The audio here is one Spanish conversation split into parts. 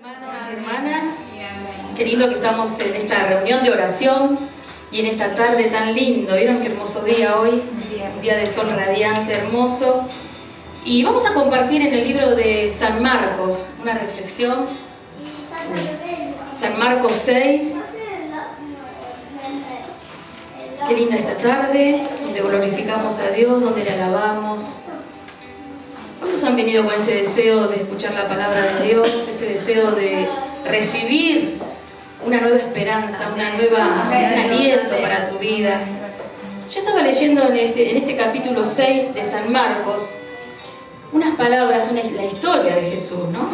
Hermanos y hermanas, qué lindo que estamos en esta reunión de oración y en esta tarde tan lindo. ¿Vieron qué hermoso día hoy? Un día de sol radiante, hermoso. Y vamos a compartir en el libro de San Marcos una reflexión. San Marcos 6. Qué linda esta tarde, donde glorificamos a Dios, donde le alabamos. ¿Cuántos han venido con ese deseo de escuchar la palabra de Dios, ese deseo de recibir una nueva esperanza, un aliento para tu vida? Yo estaba leyendo en este capítulo 6 de San Marcos unas palabras, la historia de Jesús, ¿no?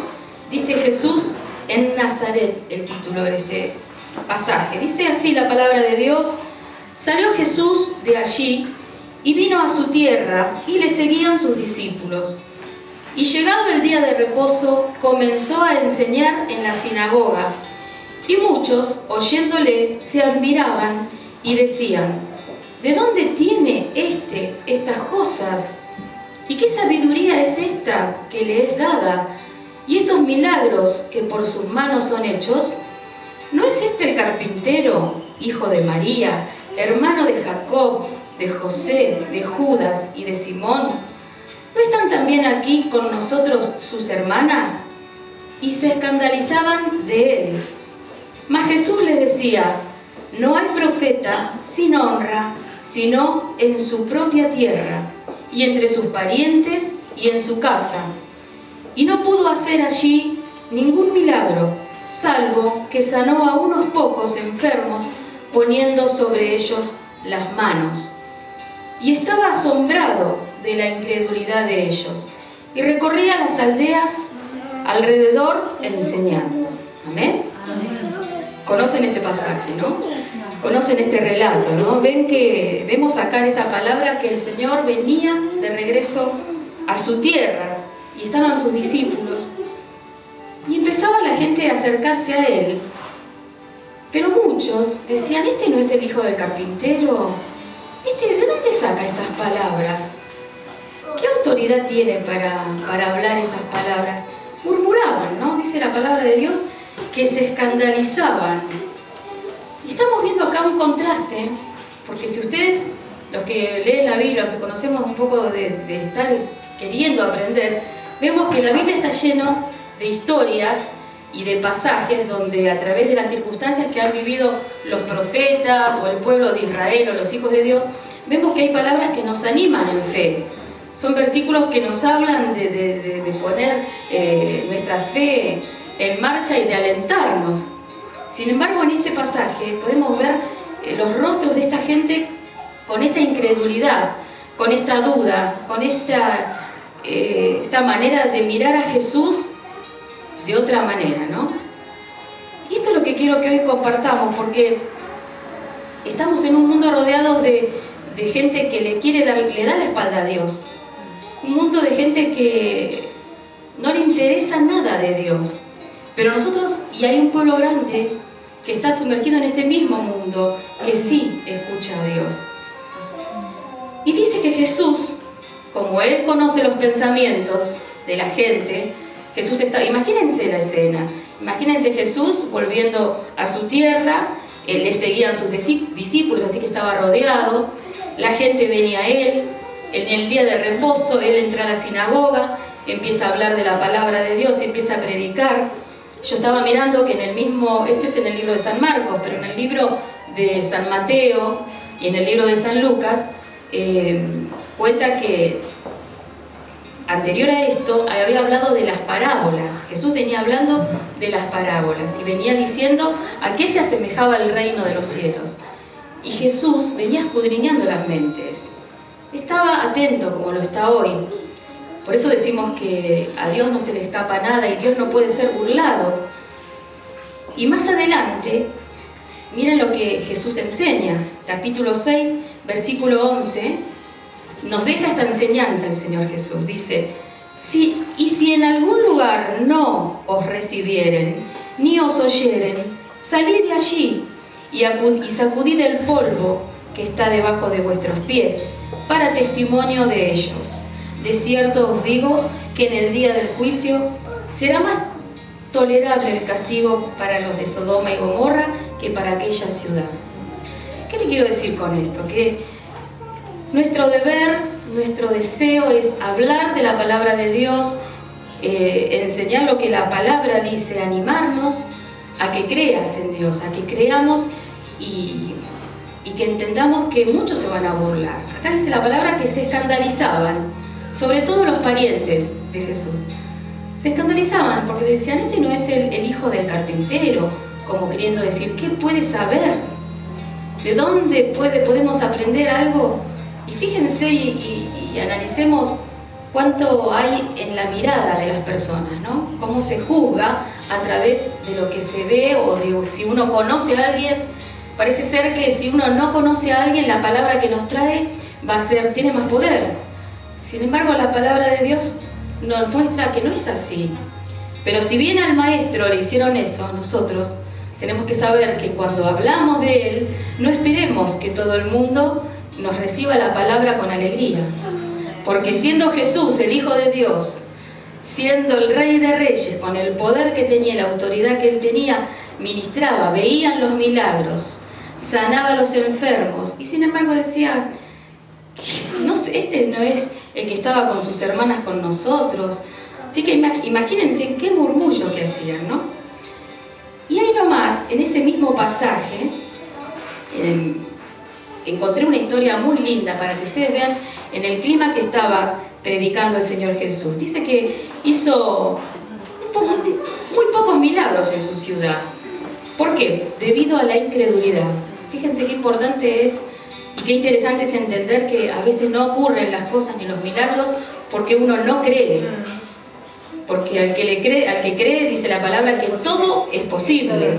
Dice Jesús en Nazaret, el título de este pasaje. Dice así la palabra de Dios: salió Jesús de allí y vino a su tierra y le seguían sus discípulos. Y llegado el día de reposo, comenzó a enseñar en la sinagoga. Y muchos, oyéndole, se admiraban y decían: ¿de dónde tiene estas cosas? ¿Y qué sabiduría es esta que le es dada? ¿Y estos milagros que por sus manos son hechos? ¿No es este el carpintero, hijo de María, hermano de Jacob, de José, de Judas y de Simón? ¿No están también aquí con nosotros sus hermanas? Y se escandalizaban de él. Mas Jesús les decía: no hay profeta sin honra, sino en su propia tierra, y entre sus parientes y en su casa. Y no pudo hacer allí ningún milagro, salvo que sanó a unos pocos enfermos, poniendo sobre ellos las manos. Y estaba asombrado de la incredulidad de ellos, y recorría las aldeas alrededor enseñando. ¿Amén? Conocen este pasaje, ¿no? Conocen este relato, ¿no? Vemos acá en esta palabra que el Señor venía de regreso a su tierra, y estaban sus discípulos, y empezaba la gente a acercarse a Él, pero muchos decían: ¿este no es el hijo del carpintero? ¿De dónde saca estas palabras? ¿Qué autoridad tiene para hablar estas palabras? Murmuraban, ¿no? Dice la palabra de Dios que se escandalizaban. Y estamos viendo acá un contraste, porque si ustedes, los que leen la Biblia, los que conocemos un poco de estar queriendo aprender, vemos que la Biblia está lleno de historias y de pasajes donde a través de las circunstancias que han vivido los profetas o el pueblo de Israel o los hijos de Dios, vemos que hay palabras que nos animan en fe. Son versículos que nos hablan de poner nuestra fe en marcha y de alentarnos. Sin embargo, en este pasaje podemos ver los rostros de esta gente con esta incredulidad, con esta duda, con esta manera de mirar a Jesús de otra manera, ¿no? Y esto es lo que quiero que hoy compartamos, porque estamos en un mundo rodeado de gente que le da la espalda a Dios. Un mundo de gente que no le interesa nada de Dios. Pero nosotros, y hay un pueblo grande que está sumergido en este mismo mundo, que sí escucha a Dios. Y dice que Jesús, como Él conoce los pensamientos de la gente, Jesús está, imagínense la escena, imagínense Jesús volviendo a su tierra, le seguían sus discípulos, así que estaba rodeado, la gente venía a Él, en el día de reposo, Él entra a la sinagoga, empieza a hablar de la palabra de Dios, empieza a predicar. Yo estaba mirando que en el mismo, este es en el libro de San Marcos, pero en el libro de San Mateo y en el libro de San Lucas, cuenta que anterior a esto había hablado de las parábolas. Jesús venía hablando de las parábolas y venía diciendo a qué se asemejaba el reino de los cielos. Y Jesús venía escudriñando las mentes. Estaba atento como lo está hoy. Por eso decimos que a Dios no se le escapa nada y Dios no puede ser burlado. Y más adelante, miren lo que Jesús enseña. Capítulo 6, versículo 11, nos deja esta enseñanza el Señor Jesús. Dice: y si en algún lugar no os recibieren, ni os oyeren, salid de allí y sacudid el polvo que está debajo de vuestros pies, para testimonio de ellos. De cierto os digo que en el día del juicio será más tolerable el castigo para los de Sodoma y Gomorra que para aquella ciudad. ¿Qué te quiero decir con esto? Que nuestro deber, nuestro deseo es hablar de la palabra de Dios, enseñar lo que la palabra dice, animarnos a que creas en Dios, a que creamos y que entendamos que muchos se van a burlar. Acá dice la palabra que se escandalizaban, sobre todo los parientes de Jesús. Se escandalizaban porque decían, este no es el hijo del carpintero, como queriendo decir, ¿qué puede saber? ¿De dónde podemos aprender algo? Y fíjense y analicemos cuánto hay en la mirada de las personas, ¿no? Cómo se juzga a través de lo que se ve, o de si uno conoce a alguien. Parece ser que si uno no conoce a alguien, la palabra que nos trae tiene más poder. Sin embargo, la palabra de Dios nos muestra que no es así. Pero si bien al maestro le hicieron eso, nosotros tenemos que saber que cuando hablamos de él, no esperemos que todo el mundo nos reciba la palabra con alegría. Porque siendo Jesús el Hijo de Dios, siendo el Rey de Reyes, con el poder que tenía, la autoridad que él tenía, ministraba, veían los milagros, sanaba a los enfermos, y sin embargo decían, no sé, este no es el que estaba con sus hermanas con nosotros. Así que imagínense qué murmullo que hacían, ¿no? Y ahí nomás, en ese mismo pasaje, encontré una historia muy linda para que ustedes vean en el clima que estaba predicando el Señor Jesús. Dice que hizo muy pocos milagros en su ciudad. ¿Por qué? Debido a la incredulidad. Fíjense qué importante es y qué interesante es entender que a veces no ocurren las cosas ni los milagros porque uno no cree. Porque al que cree, dice la palabra, que todo es posible.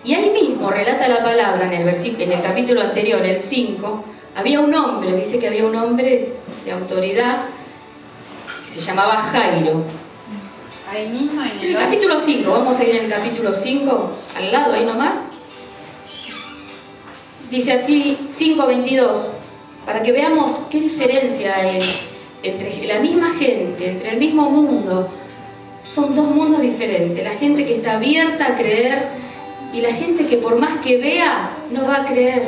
Y ahí mismo relata la palabra en el capítulo anterior, el 5, había un hombre, dice que había un hombre de autoridad que se llamaba Jairo. Ahí mismo, en el capítulo 5, vamos a ir en el capítulo 5, al lado, ahí nomás. Dice así, 5:22, para que veamos qué diferencia hay entre la misma gente, entre el mismo mundo. Son dos mundos diferentes, la gente que está abierta a creer y la gente que por más que vea, no va a creer,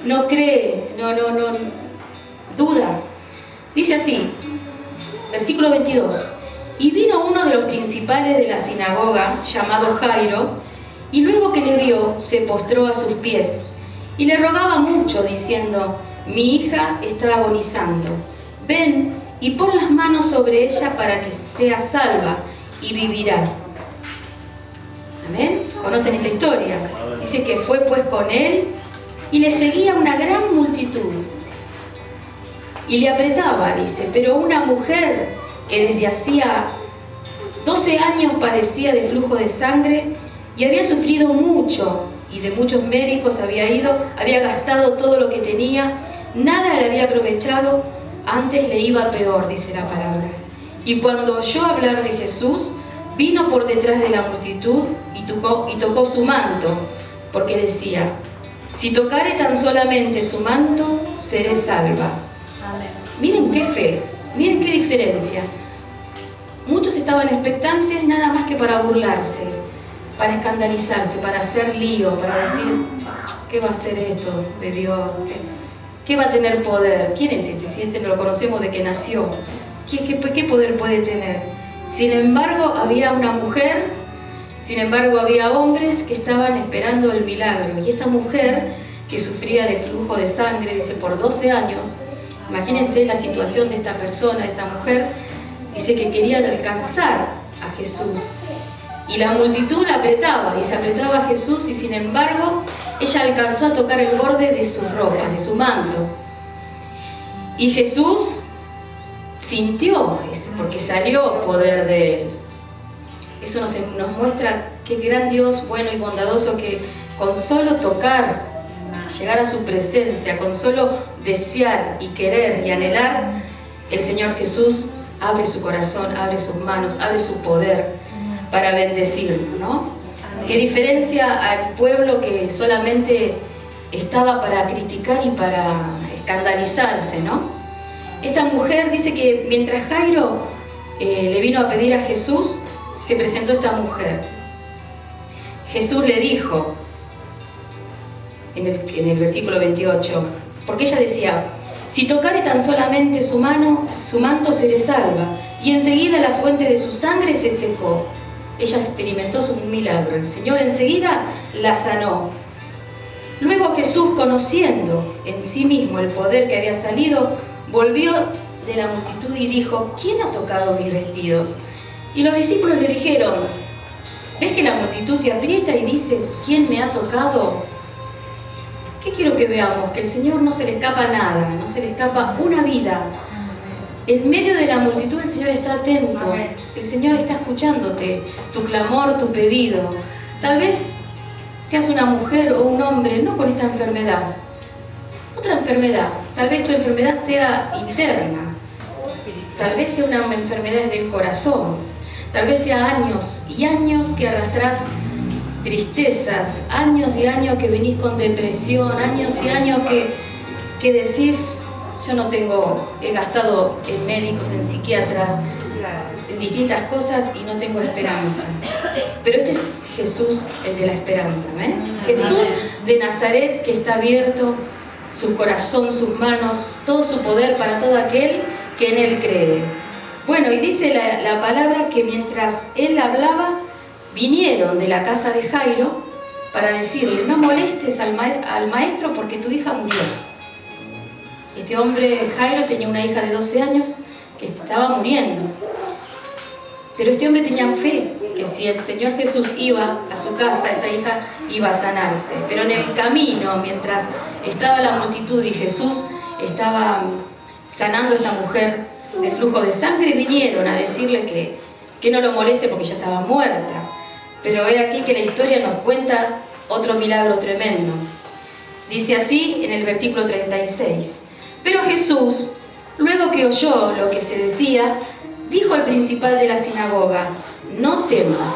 no cree, no, duda. Dice así, versículo 22, y vino uno de los principales de la sinagoga, llamado Jairo, y luego que le vio, se postró a sus pies, y le rogaba mucho, diciendo, mi hija está agonizando, ven y pon las manos sobre ella para que sea salva y vivirá. ¿Amén? ¿Conocen esta historia? Dice que fue pues con él y le seguía una gran multitud. Y le apretaba, dice, pero una mujer que desde hacía 12 años padecía de flujo de sangre y había sufrido mucho y de muchos médicos había gastado todo lo que tenía, nada le había aprovechado, antes le iba peor, dice la palabra. Y cuando oyó hablar de Jesús, vino por detrás de la multitud y tocó su manto, porque decía, si tocare tan solamente su manto, seré salva. Amén. Miren qué fe, miren qué diferencia. Muchos estaban expectantes nada más que para burlarse, para escandalizarse, para hacer lío, para decir, ¿qué va a ser esto de Dios? ¿Qué va a tener poder? ¿Quién es este? Si este no lo conocemos de que nació, ¿qué poder puede tener? Sin embargo, había una mujer, sin embargo, había hombres que estaban esperando el milagro. Y esta mujer, que sufría de flujo de sangre, dice, por 12 años, imagínense la situación de esta persona, de esta mujer, dice que quería alcanzar a Jesús. Y la multitud la apretaba, y se apretaba a Jesús, y sin embargo, ella alcanzó a tocar el borde de su ropa, de su manto. Y Jesús sintió, porque salió poder de él. Eso nos muestra qué gran Dios, bueno y bondadoso, que con solo tocar, llegar a su presencia, con solo desear y querer y anhelar, el Señor Jesús abre su corazón, abre sus manos, abre su poder para bendecirlo, ¿no? Qué diferencia al pueblo que solamente estaba para criticar y para escandalizarse, ¿no? Esta mujer dice que mientras Jairo le vino a pedir a Jesús, se presentó esta mujer. Jesús le dijo, en el versículo 28, porque ella decía: si tocare tan solamente su mano, su manto seré salva. Y enseguida la fuente de su sangre se secó. Ella experimentó un milagro. El Señor enseguida la sanó. Luego Jesús, conociendo en sí mismo el poder que había salido, volvió de la multitud y dijo: ¿quién ha tocado mis vestidos? Y los discípulos le dijeron: ¿ves que la multitud te aprieta y dices: ¿quién me ha tocado? ¿Qué quiero que veamos? Que al Señor no se le escapa nada, no se le escapa una vida. En medio de la multitud el Señor está atento, el Señor está escuchándote, tu clamor, tu pedido. Tal vez seas una mujer o un hombre, no con esta enfermedad, otra enfermedad. Tal vez tu enfermedad sea interna, tal vez sea una enfermedad del corazón, tal vez sea años y años que arrastras tristezas, años y años que venís con depresión, años y años que decís: yo no tengo, he gastado en médicos, en psiquiatras, en distintas cosas y no tengo esperanza. Pero este es Jesús, el de la esperanza, ¿eh? Jesús de Nazaret, que está abierto su corazón, sus manos, todo su poder para todo aquel que en Él cree. Bueno, y dice la palabra que mientras Él hablaba, vinieron de la casa de Jairo para decirle: no molestes al maestro porque tu hija murió. Este hombre, Jairo, tenía una hija de 12 años que estaba muriendo. Pero este hombre tenía fe que si el Señor Jesús iba a su casa, esta hija iba a sanarse. Pero en el camino, mientras estaba la multitud y Jesús estaba sanando a esa mujer de flujo de sangre, vinieron a decirle que no lo moleste porque ya estaba muerta. Pero he aquí que la historia nos cuenta otro milagro tremendo. Dice así en el versículo 36. Pero Jesús, luego que oyó lo que se decía, dijo al principal de la sinagoga: no temas,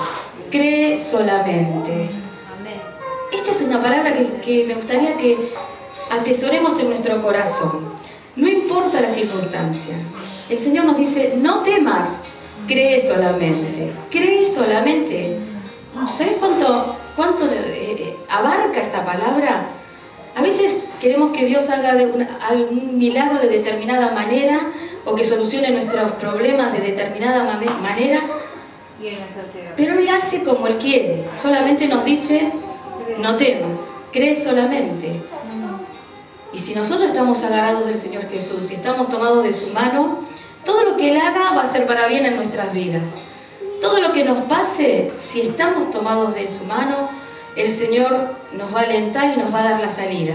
cree solamente. Esta es una palabra que me gustaría que atesoremos en nuestro corazón. No importa la circunstancia. El Señor nos dice: no temas, cree solamente. Cree solamente. ¿Sabes cuánto abarca esta palabra? A veces queremos que Dios haga algún milagro de determinada manera o que solucione nuestros problemas de determinada manera, pero Él hace como Él quiere. Solamente nos dice: no temas, cree solamente. Y si nosotros estamos agarrados del Señor Jesús y estamos tomados de su mano, todo lo que Él haga va a ser para bien en nuestras vidas. Todo lo que nos pase, si estamos tomados de su mano, el Señor nos va a alentar y nos va a dar la salida.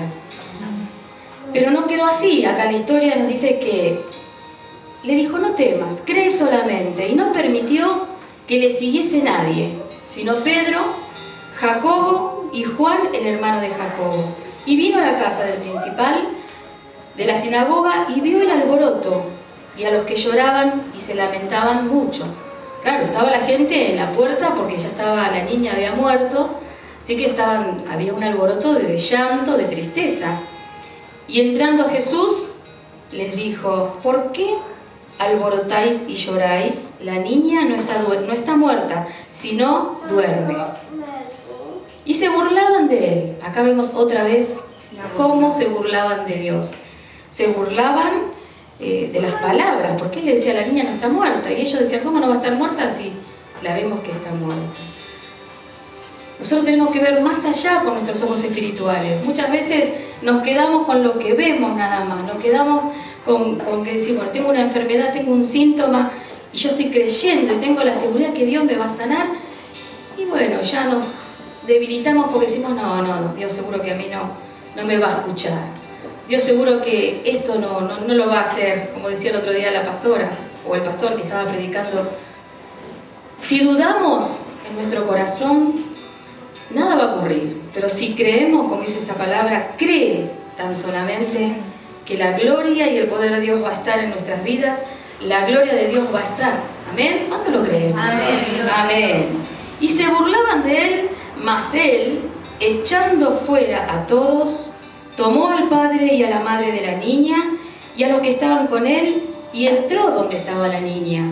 Pero no quedó así. Acá la historia nos dice que le dijo: no temas, cree solamente. Y no permitió que le siguiese nadie, sino Pedro, Jacobo y Juan, el hermano de Jacobo. Y vino a la casa del principal de la sinagoga y vio el alboroto y a los que lloraban y se lamentaban mucho. Claro, estaba la gente en la puerta porque ya estaba, la niña había muerto, así que había un alboroto de llanto, de tristeza. Y entrando Jesús les dijo: ¿por qué alborotáis y lloráis? La niña no está muerta, sino duerme. Y se burlaban de él. Acá vemos otra vez cómo se burlaban de Dios. Se burlaban de las palabras, porque él le decía: la niña no está muerta. Y ellos decían: ¿cómo no va a estar muerta si la vemos que está muerta? Nosotros tenemos que ver más allá con nuestros ojos espirituales. Muchas veces nos quedamos con lo que vemos nada más. Nos quedamos con que decimos: bueno, tengo una enfermedad, tengo un síntoma, y yo estoy creyendo y tengo la seguridad que Dios me va a sanar. Y bueno, ya nos debilitamos porque decimos: no, Dios seguro que a mí no me va a escuchar. Dios seguro que esto no lo va a hacer, como decía el otro día la pastora o el pastor que estaba predicando. Si dudamos en nuestro corazón, nada va a ocurrir. Pero si creemos, como dice esta palabra, cree tan solamente, que la gloria y el poder de Dios va a estar en nuestras vidas, la gloria de Dios va a estar. ¿Amén? ¿Cuánto lo creen? Amén. Amén. Y se burlaban de él, mas él, echando fuera a todos, tomó al padre y a la madre de la niña y a los que estaban con él y entró donde estaba la niña.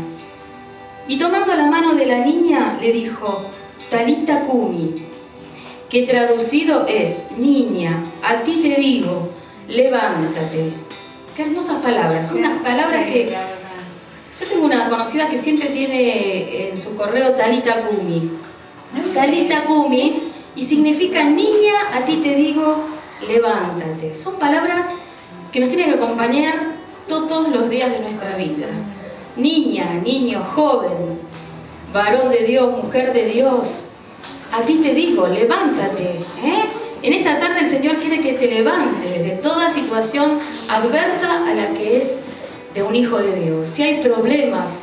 Y tomando la mano de la niña, le dijo, Talita Cumi, que traducido es, niña, a ti te digo, levántate. Qué hermosas palabras, unas palabras que... Yo tengo una conocida que siempre tiene en su correo Talita Cumi. Talita Cumi, y significa, niña, a ti te digo, levántate. Son palabras que nos tienen que acompañar todos los días de nuestra vida. Niña, niño, joven, varón de Dios, mujer de Dios, a ti te digo, levántate. En esta tarde el Señor quiere que te levantes de toda situación adversa a la que es de un hijo de Dios. Si hay problemas,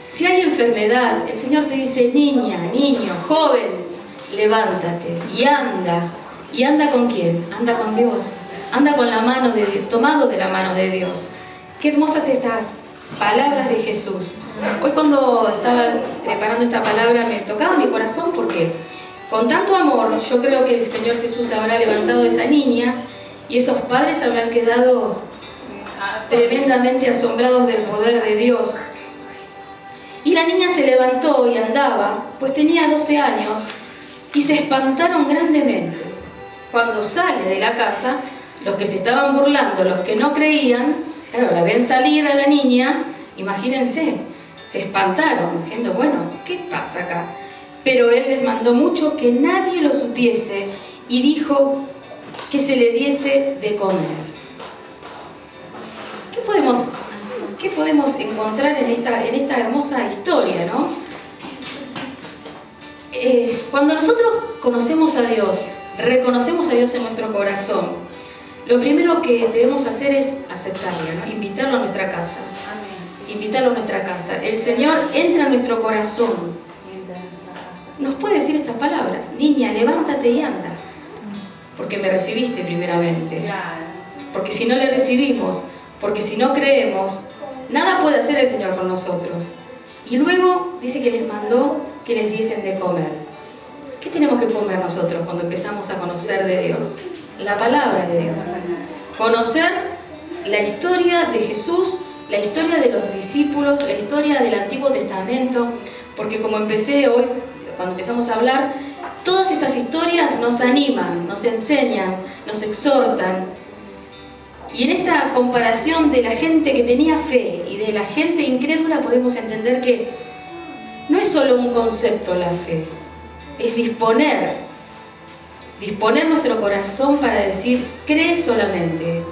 si hay enfermedad, el Señor te dice, niña, niño, joven, levántate y anda. ¿Y anda con quién? Anda con Dios. Anda con la mano de Dios, tomado de la mano de Dios. Qué hermosas estas palabras de Jesús. Hoy cuando estaba preparando esta palabra me tocaba mi corazón porque con tanto amor yo creo que el Señor Jesús habrá levantado a esa niña y esos padres habrán quedado tremendamente asombrados del poder de Dios. Y la niña se levantó y andaba, pues tenía 12 años, y se espantaron grandemente. Cuando sale de la casa, los que se estaban burlando, los que no creían, claro, la ven salir a la niña, imagínense, se espantaron, diciendo, bueno, ¿qué pasa acá? Pero él les mandó mucho que nadie lo supiese y dijo que se le diese de comer. ¿Qué podemos encontrar en esta hermosa historia, no? Cuando nosotros conocemos a Dios, reconocemos a Dios en nuestro corazón, lo primero que debemos hacer es aceptarlo, ¿no? Invitarlo a nuestra casa. Invitarlo a nuestra casa. El Señor entra a nuestro corazón. Nos puede decir estas palabras, niña, levántate y anda, porque me recibiste primeramente. Porque si no le recibimos, porque si no creemos, nada puede hacer el Señor con nosotros. Y luego dice que les mandó que les diesen de comer. ¿Qué tenemos que comer nosotros cuando empezamos a conocer de Dios? La palabra de Dios. Conocer la historia de Jesús, la historia de los discípulos, la historia del Antiguo Testamento, porque como empecé hoy, cuando empezamos a hablar, todas estas historias nos animan, nos enseñan, nos exhortan. Y en esta comparación de la gente que tenía fe y de la gente incrédula podemos entender que no es solo un concepto la fe, es disponer nuestro corazón para decir, cree solamente,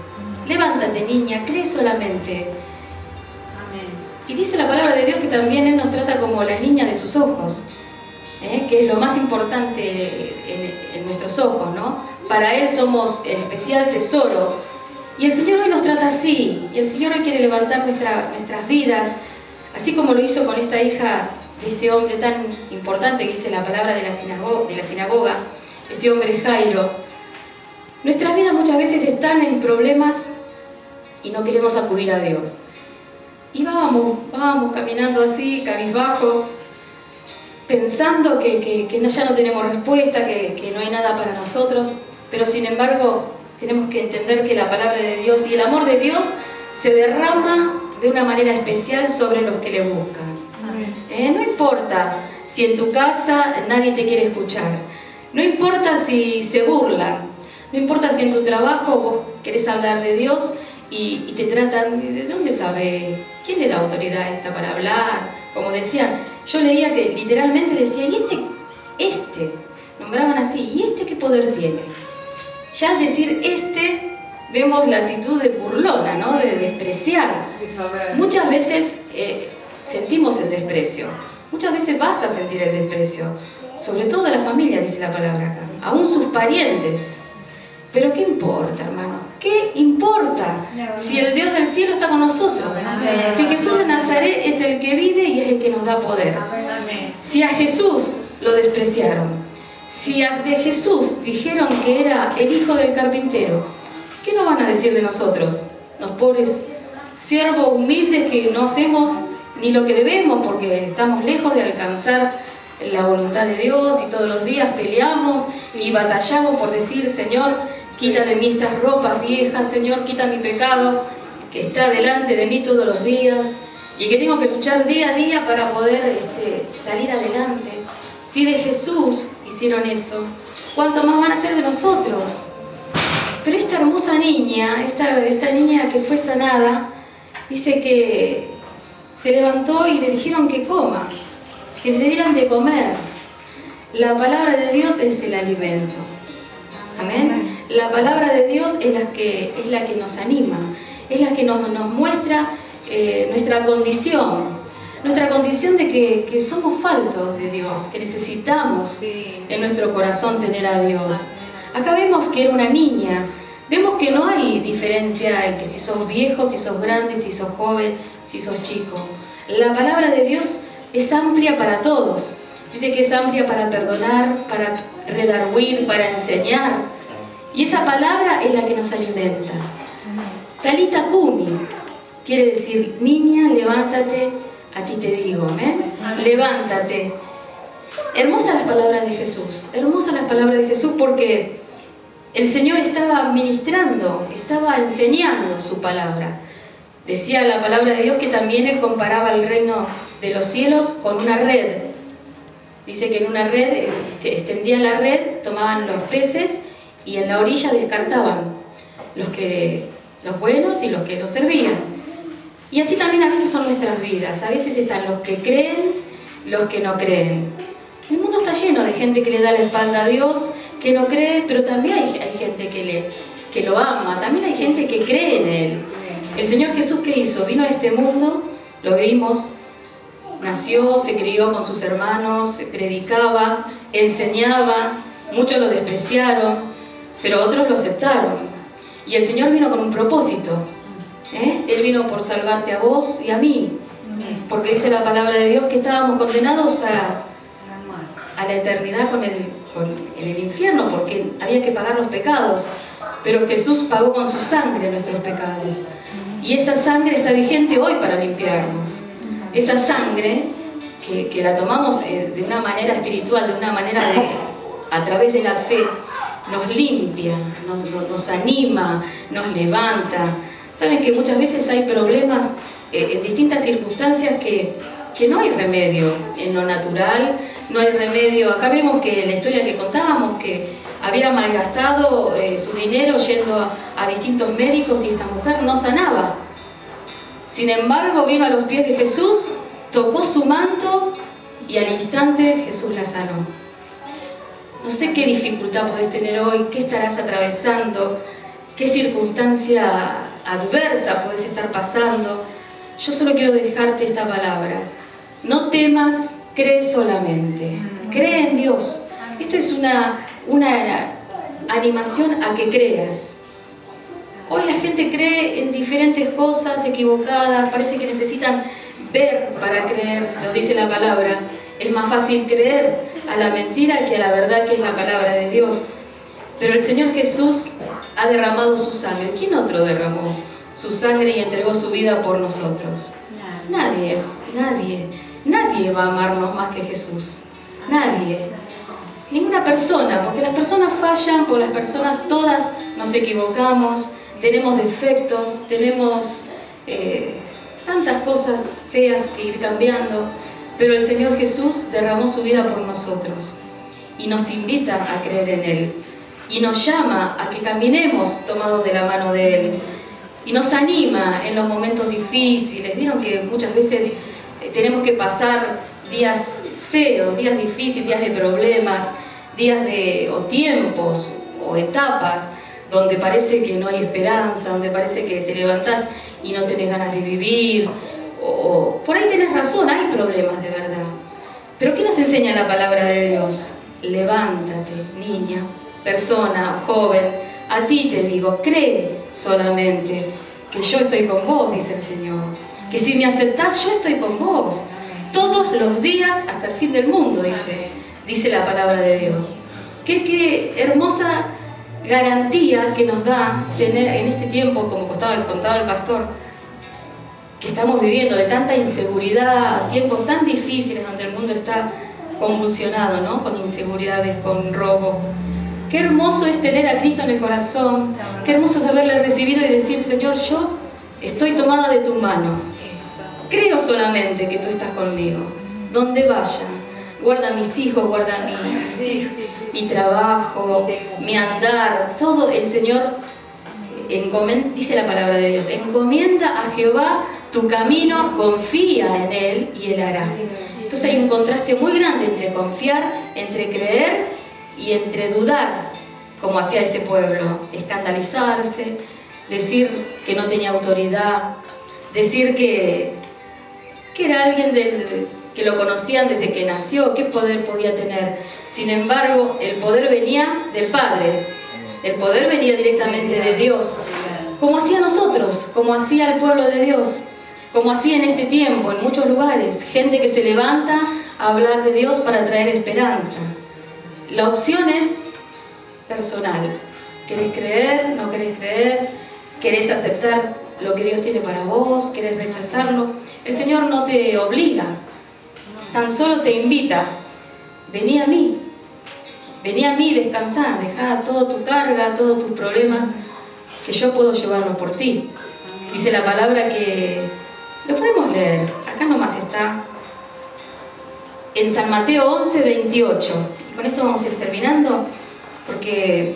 levántate niña, cree solamente. Amén. Y dice la palabra de Dios que también Él nos trata como la niña de sus ojos, que es lo más importante en nuestros ojos, ¿no? Para Él somos el especial tesoro. Y el Señor hoy nos trata así, y el Señor hoy quiere levantar nuestras vidas, así como lo hizo con esta hija de este hombre tan importante que dice la palabra de la sinagoga, este hombre Jairo. Nuestras vidas muchas veces están en problemas y no queremos acudir a Dios. Y vamos caminando así, cabizbajos, pensando que ya no tenemos respuesta, que no hay nada para nosotros, pero sin embargo tenemos que entender que la palabra de Dios y el amor de Dios se derrama de una manera especial sobre los que le buscan. No importa si en tu casa nadie te quiere escuchar, no importa si se burlan, no importa si en tu trabajo vos querés hablar de Dios y te tratan, ¿de dónde sabe? ¿Quién le da autoridad a esta para hablar? Como decían, yo leía que literalmente decía, ¿y este? Nombraban así, ¿y este qué poder tiene? Ya al decir vemos la actitud de burlona, ¿no? De despreciar. Muchas veces sentimos el desprecio, muchas veces vas a sentir el desprecio, sobre todo de la familia, dice la palabra acá, aún sus parientes. Pero ¿qué importa, hermano? ¿Qué importa si el Dios del cielo está con nosotros? Si Jesús de Nazaret es el que vive y es el que nos da poder. Si a Jesús lo despreciaron, si de Jesús dijeron que era el hijo del carpintero, ¿qué nos van a decir de nosotros? Los pobres siervos humildes que no hacemos ni lo que debemos porque estamos lejos de alcanzar la voluntad de Dios y todos los días peleamos y batallamos por decir, Señor, quita de mí estas ropas viejas, Señor, quita mi pecado que está delante de mí todos los días. y que tengo que luchar día a día para poder salir adelante. Si de Jesús hicieron eso, ¿cuánto más van a hacer de nosotros? Pero esta hermosa niña, esta niña que fue sanada, dice que se levantó y le dijeron que coma, que le dieran de comer. La palabra de Dios es el alimento. Amén. La palabra de Dios es la que nos anima, es la que nos muestra nuestra condición de que somos faltos de Dios, que necesitamos en nuestro corazón tener a Dios. Acá vemos que era una niña, vemos que no hay diferencia en que si sos viejo, si sos grande, si sos joven, si sos chico. La palabra de Dios es amplia para todos. Dice que es amplia para perdonar, para redarguir, para enseñar. Y esa palabra es la que nos alimenta. Talita Kumi quiere decir, niña, levántate, a ti te digo, ¿eh? Levántate. Hermosas las palabras de Jesús, hermosas las palabras de Jesús, porque el Señor estaba ministrando, estaba enseñando su palabra. Decía la palabra de Dios que también Él comparaba el reino de los cielos con una red. Dice que en una red, extendían la red, tomaban los peces y en la orilla descartaban los buenos y los que los servían. Y así también a veces son nuestras vidas. A veces están los que creen, los que no creen. El mundo está lleno de gente que le da la espalda a Dios, que no cree, pero también hay gente que lo ama. También hay gente que cree en Él. El Señor Jesús, ¿qué hizo? Vino a este mundo, lo vimos, nació, se crió con sus hermanos, predicaba, enseñaba, muchos lo despreciaron, pero otros lo aceptaron. Y el Señor vino con un propósito. Él vino por salvarte a vos y a mí, porque dice la palabra de Dios que estábamos condenados a la eternidad en el infierno, porque había que pagar los pecados, pero Jesús pagó con su sangre nuestros pecados, y esa sangre está vigente hoy para limpiarnos. Esa sangre que la tomamos de una manera espiritual, de una manera a través de la fe, nos limpia, nos anima, nos levanta. Saben que muchas veces hay problemas en distintas circunstancias que no hay remedio en lo natural, no hay remedio. Acá vemos que en la historia que contábamos que había malgastado su dinero yendo a distintos médicos y esta mujer no sanaba. Sin embargo, vino a los pies de Jesús, tocó su manto y al instante Jesús la sanó. No sé qué dificultad podés tener hoy, qué estarás atravesando, qué circunstancia adversa podés estar pasando. Yo solo quiero dejarte esta palabra. No temas, cree solamente. Cree en Dios. Esto es una animación a que creas. Hoy la gente cree en diferentes cosas equivocadas, parece que necesitan ver para creer, lo dice la palabra. Es más fácil creer a la mentira que a la verdad, que es la palabra de Dios. Pero el Señor Jesús ha derramado su sangre. ¿Quién otro derramó su sangre y entregó su vida por nosotros? Nadie, nadie. Nadie va a amarnos más que Jesús. Nadie. Ninguna persona, porque las personas fallan, porque las personas todas nos equivocamos, tenemos defectos, tenemos tantas cosas feas que ir cambiando, pero el Señor Jesús derramó su vida por nosotros y nos invita a creer en Él y nos llama a que caminemos tomados de la mano de Él y nos anima en los momentos difíciles. Vieron que muchas veces tenemos que pasar días feos, días difíciles, días de problemas, días o tiempos o etapas donde parece que no hay esperanza, donde parece que te levantás y no tenés ganas de vivir, o por ahí tenés razón, hay problemas de verdad. Pero ¿qué nos enseña la palabra de Dios? Levántate, niña, persona, joven, a ti te digo, cree solamente que yo estoy con vos, dice el Señor. Que si me aceptás, yo estoy con vos. Todos los días hasta el fin del mundo, dice la palabra de Dios. Qué hermosa garantía que nos da tener en este tiempo, como contaba el pastor, que estamos viviendo de tanta inseguridad, tiempos tan difíciles donde el mundo está convulsionado, ¿no? Con inseguridades, con robo. Qué hermoso es tener a Cristo en el corazón, qué hermoso es haberle recibido y decir, Señor, yo estoy tomada de tu mano. creo solamente que tú estás conmigo. Donde vaya, guarda a mis hijos, guarda mi trabajo, mi andar, todo el Señor, dice la palabra de Dios, encomienda a Jehová tu camino, confía en Él y Él hará. Entonces hay un contraste muy grande entre confiar, entre creer y entre dudar, como hacía este pueblo, escandalizarse, decir que no tenía autoridad, decir que era alguien que lo conocían desde que nació, qué poder podía tener. Sin embargo, el poder venía del Padre, el poder venía directamente de Dios, como hacía nosotros, como hacía el pueblo de Dios, como hacía en este tiempo, en muchos lugares, gente que se levanta a hablar de Dios para traer esperanza. La opción es personal. ¿Querés creer? ¿No querés creer? ¿Querés aceptar lo que Dios tiene para vos? ¿Querés rechazarlo? El Señor no te obliga, tan solo te invita. Vení a mí, descansá, dejá toda tu carga, todos tus problemas, que yo puedo llevarlos por ti. Dice la palabra que, lo podemos leer, acá nomás está, en San Mateo 11, 28. Y con esto vamos a ir terminando, porque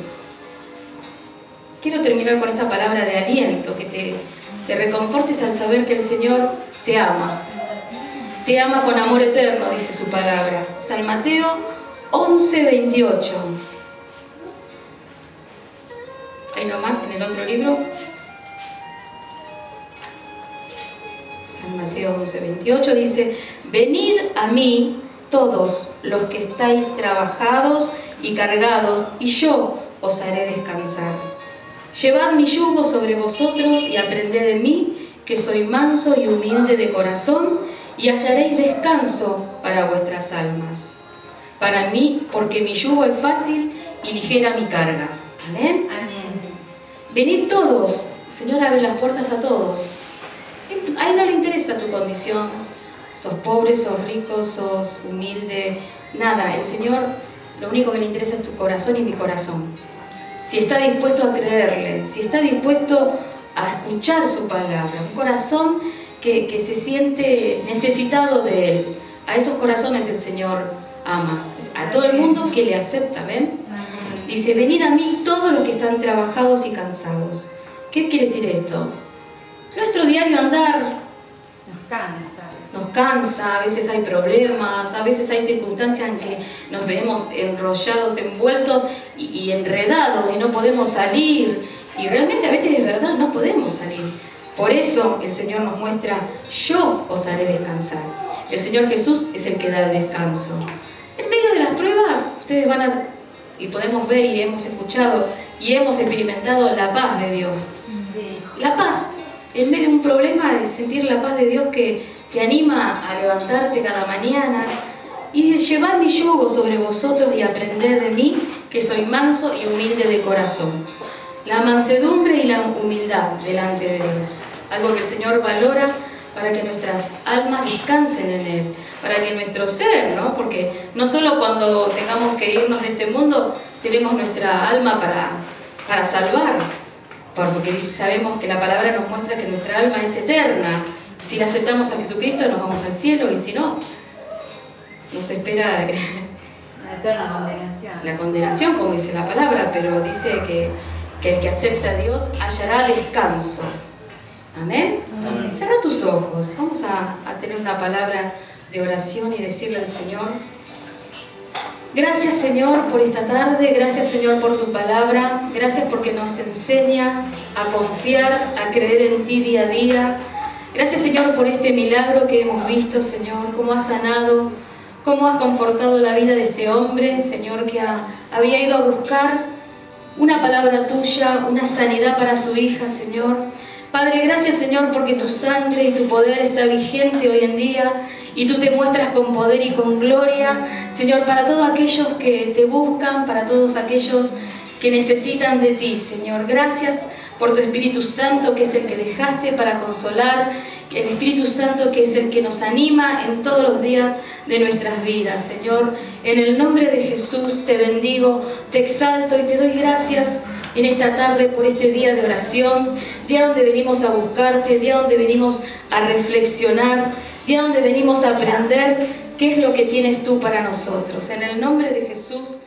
quiero terminar con esta palabra de aliento, que te reconfortes al saber que el Señor te ama. Te ama con amor eterno, dice su palabra. San Mateo 11, 28. Ahí nomás en el otro libro. San Mateo 11, 28 dice: venid a mí todos los que estáis trabajados y cargados, y yo os haré descansar. Llevad mi yugo sobre vosotros y aprended de mí, que soy manso y humilde de corazón, y hallaréis descanso para vuestras almas. Para mí, porque mi yugo es fácil y ligera mi carga. Amén. Amén. Venid todos. El Señor abre las puertas a todos. A Él no le interesa tu condición. Sos pobre, sos rico, sos humilde. Nada. El Señor, lo único que le interesa es tu corazón y mi corazón. Si está dispuesto a creerle, si está dispuesto a escuchar su palabra, un corazón que se siente necesitado de Él. A esos corazones el Señor ama. A todo el mundo que le acepta, ¿ven? Dice: venid a mí todos los que están trabajados y cansados. ¿Qué quiere decir esto? Nuestro diario andar nos cansa, a veces hay problemas, a veces hay circunstancias en que nos vemos enrollados, envueltos y enredados y no podemos salir. Y realmente a veces es verdad, no podemos salir. Por eso el Señor nos muestra: yo os haré descansar. El Señor Jesús es el que da el descanso. En medio de las pruebas, ustedes van a... y podemos ver y hemos escuchado y hemos experimentado la paz de Dios. La paz, en medio de un problema, de sentir la paz de Dios que te anima a levantarte cada mañana. Y dice: llevad mi yugo sobre vosotros y aprended de mí, que soy manso y humilde de corazón. La mansedumbre y la humildad delante de Dios, algo que el Señor valora para que nuestras almas descansen en Él, para que nuestro ser, ¿no? Porque no solo cuando tengamos que irnos de este mundo tenemos nuestra alma para salvar, porque sabemos que la palabra nos muestra que nuestra alma es eterna. Si la aceptamos a Jesucristo nos vamos al cielo, y si no, nos espera la condenación, como dice la palabra, pero dice que el que acepta a Dios hallará descanso. Amén. Amén. Cierra tus ojos. Vamos a tener una palabra de oración y decirle al Señor: gracias, Señor, por esta tarde. Gracias, Señor, por tu palabra. Gracias porque nos enseña a confiar, a creer en ti día a día. Gracias, Señor, por este milagro que hemos visto, Señor, cómo has sanado, cómo has confortado la vida de este hombre, Señor, que había ido a buscar una palabra tuya, una sanidad para su hija, Señor. Padre, gracias, Señor, porque tu sangre y tu poder está vigente hoy en día y tú te muestras con poder y con gloria, Señor, para todos aquellos que te buscan, para todos aquellos que necesitan de ti, Señor. Gracias por tu Espíritu Santo, que es el que dejaste para consolar, el Espíritu Santo que es el que nos anima en todos los días de nuestras vidas, Señor. En el nombre de Jesús te bendigo, te exalto y te doy gracias en esta tarde por este día de oración, día donde venimos a buscarte, día donde venimos a reflexionar, día donde venimos a aprender qué es lo que tienes tú para nosotros. En el nombre de Jesús.